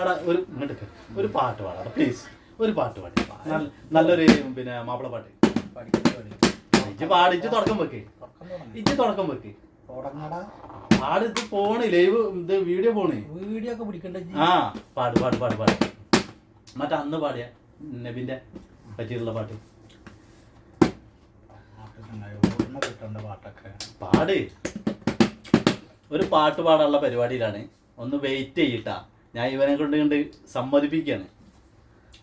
എടാ ഒരു പാട്ട് പാടാ പ്ലീസ്. ഒരു പാട്ട് പാടി, നല്ലൊരു പിന്നെ മാപ്പിള പാട്ട്. ഇജ്ജ് പാട്, ഇജ്ജ് തുടക്കം വെക്ക്. പാട്. ഇത് പോണ് ലൈവ്, ഇത് വീഡിയോ പോണ്. വീഡിയോ ഒക്കെ പിടിക്കണ്ട. ആ പാട് പാട് പാട് പാട്. മറ്റേ അന്ന് പാടിയ നബിന്റെ പറ്റിയിട്ടുള്ള പാട്ട് പാട്. ഒരു പാട്ട് പാടാനുള്ള പരിപാടിയിലാണ്. ഒന്ന് വെയിറ്റ് ചെയ്യട്ടാ, ഞാൻ ഇവനെ കൊണ്ട് സമ്മതിപ്പിക്കുകയാണ്.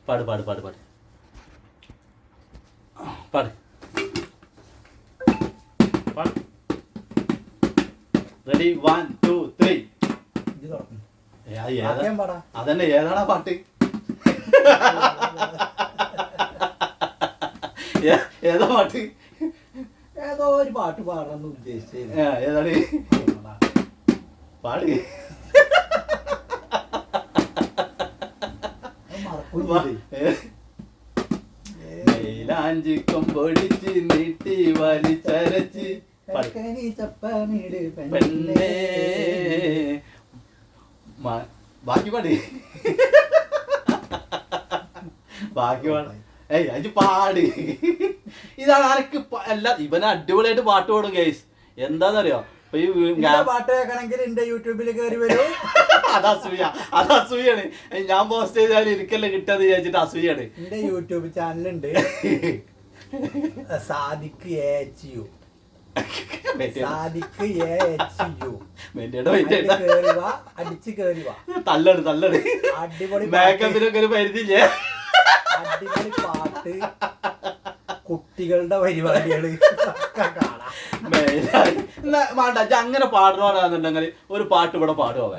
പാട് പാട് പാട് പാട് പാട് പാട്. റെഡി 1 2 3. അതന്നെ, ഏതാണാ പാട്ട്? ഏതാ പാട്ട്? ഏതോ ഒരു പാട്ട് പാടാന്ന് ഉദ്ദേശിച്ചത്. ഏതാണ് പാട്? ലാഞ്ചിക്കും പൊടിച്ച് നീട്ടി വലിച്ചരച്ച് പെണ്ണേ. ബാക്കി പാട്. ബാക്കി പാട്. അത് പാട്. ഇതാണ് ആരക്ക് എല്ലാ ഇവനെ അടിപൊളിയായിട്ട് പാട്ട് പാടും ഗൈസ്. എന്താന്നറിയോ, പാട്ട് കേൾക്കണമെങ്കിൽ എന്റെ യൂട്യൂബിൽ കയറി വരും. അതസൂയാണ്. ഞാൻ പോസ്റ്റ് ചെയ്താൽ എനിക്കല്ലേ കിട്ടാന്ന് വിചാരിച്ചിട്ട് അസൂയാണ്. എന്റെ യൂട്യൂബ് ചാനലുണ്ട്, സാദിഖ് AHU. അടിച്ച് കേറി വാ. തല്ലണ് അടിപൊളി മേക്കപ്പിനൊക്കെ ഒരു പരിധിയില്ലേ. അടിപൊളി പാട്ട്, കുട്ടികളുടെ പരിപാടികള് കാണാം. വേണ്ട, അങ്ങനെ പാടണമെന്നുണ്ടെങ്കിൽ ഒരു പാട്ട് ഇവിടെ പാടും.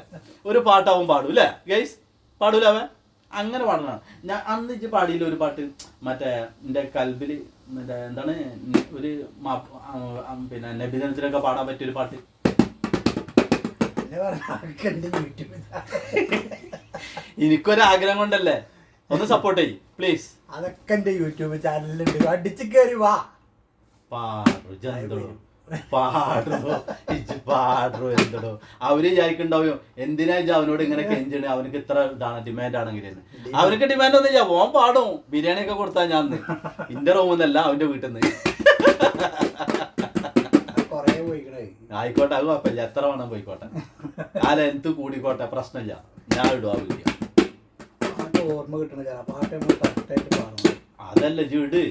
ഒരു പാട്ട് അവൻ പാടും അല്ലേ ഗൈസ്? പാടൂല അവൻ? അങ്ങനെ പാടണം. ഞാൻ അന്ന് ഇജ്ജ് പാടിയില്ല ഒരു പാട്ട്, മറ്റേ എൻ്റെ കൽബില് മറ്റേ എന്താണ് ഒരു പിന്നെ നബിദിനത്തിനൊക്കെ പാടാൻ പറ്റിയൊരു പാട്ട്. എനിക്കൊരാഗ്രഹം കൊണ്ടല്ലേ, ഒന്ന് സപ്പോർട്ട് ചെയ്യ് പ്ലീസ്. അതൊക്കെ എന്റെ യൂട്യൂബ് ചാനലിലുണ്ട്, അടിച്ചു കയറി വാ. പാടോ എന്തോ അവര് വിചാരിക്കണ്ടാവും എന്തിനാ അവനോട് ഇങ്ങനെ കെഞ്ചണ്, അവനക്ക് ഇത്ര ഇതാണ് ഡിമാൻഡ് ആണെങ്കിൽ. അവനക്ക് ഡിമാൻഡ് ഒന്നും ഇല്ല, ഓൻ പാടും. ബിരിയാണി ഒക്കെ കൊടുത്താ ഞാൻ ഇന്റെ റൂമെന്നല്ല അവന്റെ വീട്ടിൽ നിന്ന്. ആയിക്കോട്ടെ, അത് കുഴപ്പമില്ല, എത്ര വേണം പോയിക്കോട്ടെ. ആ ലെന്ത് കൂടിക്കോട്ടെ, പ്രശ്നമില്ല, ഞാൻ ഇടും ആ വീഡിയോ. ഓർമ്മ കിട്ടണ പാട്ട് അതല്ല ഇട്.